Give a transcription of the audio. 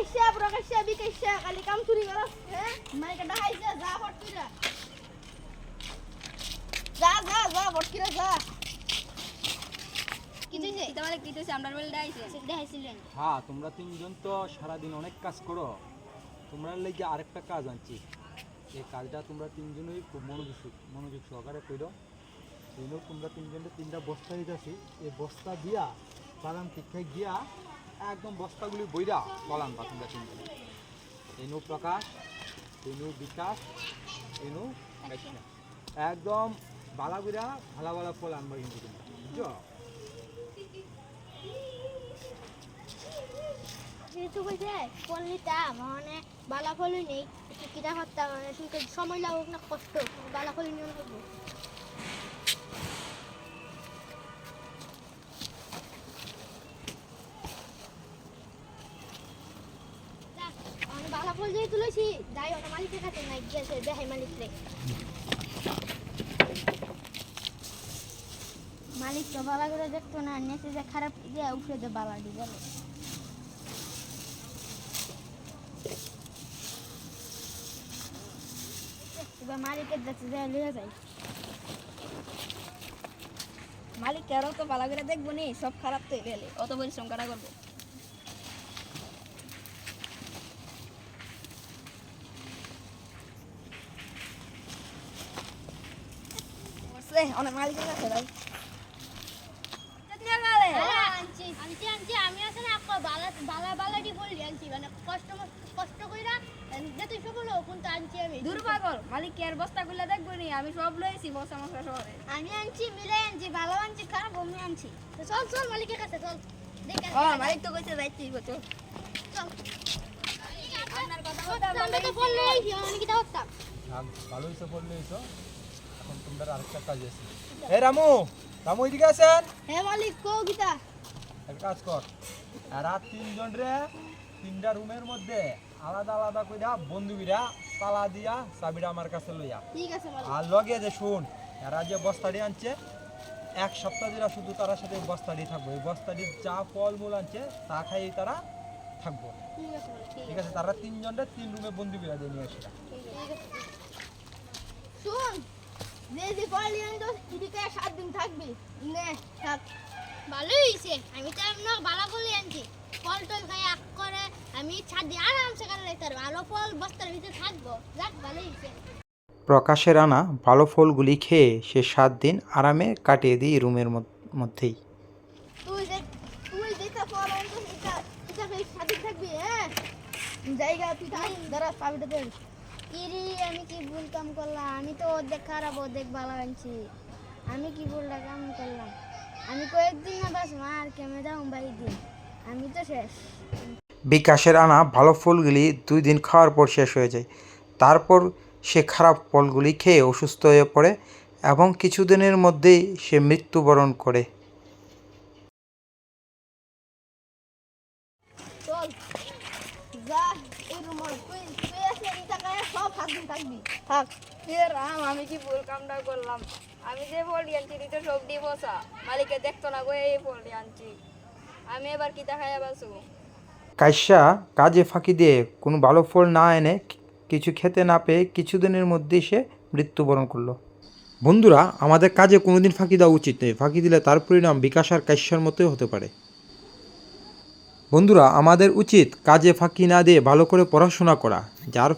কাইসা প্রকাশ্যে বিকাইসা খালি কাম চুরি করস হ্যাঁ মাইকে ডাহাইছে যা ভটকিরা যা ভটকিরা যা কিছে তোমারে কিছে আমরা বলে দেখাইছিলেন। হ্যাঁ, তোমরা তিনজন তো সারাদিন অনেক কাজ করো। তোমরা লাগি আরেকটা কাজ আনছি। এই কাজটা তোমরা তিনজনই খুব মনোযোগ সহকারে করো। এইনো তোমরা তিনজনে তিনটা বস্তা দিতেছি। এই বস্তা দিয়া বাদাম ঠিক গিয়া একদম বস্তাগুলি বইরা বলান বা তোমরা তিনজনে। এইনো প্রকাশ, এইনো বিকাশ, এইনো একদম বালাগুড়া ভালা ফল আনবা কিন্তু তোমরা, বুঝছো? যেহেতু কইছে ফল নিতাম মানে বালা ফলই নেই কিটা হত্যা মানে সময় লাগুক না কষ্ট বালা ফলই নিয়ে নেবো। আমি বালা ফল যেই তুলেছি যাই ওটা মালিকের কাছে নাই গেছে দেখাই মালিকরে। মালিক তো বালা করে দেখতো না নেচে যে খারাপ দিয়ে উঠে দে বালা দিয়ে গেল। মালিকের কাছে যাই লিয়ে যাই। মালিক কেন তো ভালো করে দেখবো নি সব খারাপ তো এলে অত পরিশ্রম করা করবো। অনেক মালিকের কাছে যাই। আমি আসলে বালাটি বলি আনছি মানে কষ্ট কইরা যেতে সফল কিন্তু আনছি আমি দুর্ভাগল মালিক এর বস্তাগুলো দেখবো নি আমি সব লইছি বসা মশা শহরে আমি আনছি মিলাই আনছি ভালো আনছি খারাপ আমি আনছি তো চল মালিকের কাছে চল দেখে মালিক তো কইছে যাইতেই চল চল আপনার কথা আমরা তো ফোন লইছি আমি কি দাওতাম ভালো হইছে ফল লইছো। এখন তোমরা আরেকটা কাজ আছে। এই রামু এদিকে আছেন? হ্যাঁ মালিক কও গীতা এক কাজ কর, এরা তিনজন রে তিনটা রুমের মধ্যে আলাদা কইরা বন্দুকিরা তালা দিয়া চাবিটা আমার কাছে লইয়া। ঠিক আছে মালিক। আর লগে যে শুন, এরা যে বস্তাটি আনছে এক সপ্তাহ ধরে শুধু তার সাথে বস্তাটি থাকবো। এই বস্তাটির যা ফলমূল আনছে তা খাই তারা থাকবো। ঠিক আছে, তারা তিনজনরে তিন রুমে বন্দি করে দিয়ে নিয়ে আসে। শুন যে ফল নিয়ে তো এদিকে 7 দিন থাকবি নে থাক। ভালোই হইছে আমি তো এমন ভালো ফল আনছি ফল টল খাই আক করে আমি 7 দিন আরামসে কাটে রাখতে পারবো। ভালো ফল বস্তার ভিতরে থাকবো যাক ভালোই হইছে। প্রকাশের আনা ভালো ফলগুলি খেয়ে সে 7 দিন আরামে কাটিয়ে দিই রুমের মধ্যেই। তুই যেটা ফল আনতো এটা খাই 7 দিন থাকবি হ্যাঁ জায়গা তুই থাক দাঁড়া পাবিটা দে। ইরি আমি কি ভুল কাম করলাম আমি তো অর্ধেক খারাপ অর্ধেক ভালো আনছি আমি কি ভুল কাম করলাম আমি কয়েকদিন না বাস মার কেমে যাও বাই দিন আমি তো শেষ। বিকাশের আনা ভালো ফলগুলি 2 দিন খাওয়ার পর শেষ হয়ে যায়। তারপর সে খারাপ ফলগুলি খেয়ে অসুস্থ হয়ে পড়ে এবং কিছুদিনের মধ্যেই সে মৃত্যুবরণ করে। চল যা এই রুমাল তুই আসলে এই টাকায় সব 7 দিন থাকবি থাক। রাম আমি কি ভুল কামটা করলাম আমি যে ফল আনছি তো সব দিয়ে বসা মালিকে দেখতো না গো এই ফল আনছি আমি এবার কি দেখাই বাসু। কাইসা কাজে ফাঁকি দিয়ে কোনো ভালো ফল না এনে কিছু খেতে না পেয়ে কিছুদিনের মধ্যেই সে মৃত্যুবরণ করলো। বন্ধুরা, আমাদের কাজে কোনোদিন ফাঁকি দেওয়া উচিত নেই। ফাঁকি দিলে তার পরিণাম বিকাশ আর কাইসার মতোই হতে পারে। বন্ধুরা, আমাদের উচিত কাজে ফাঁকি না দিয়ে ভালো করে পড়াশোনা করা, যার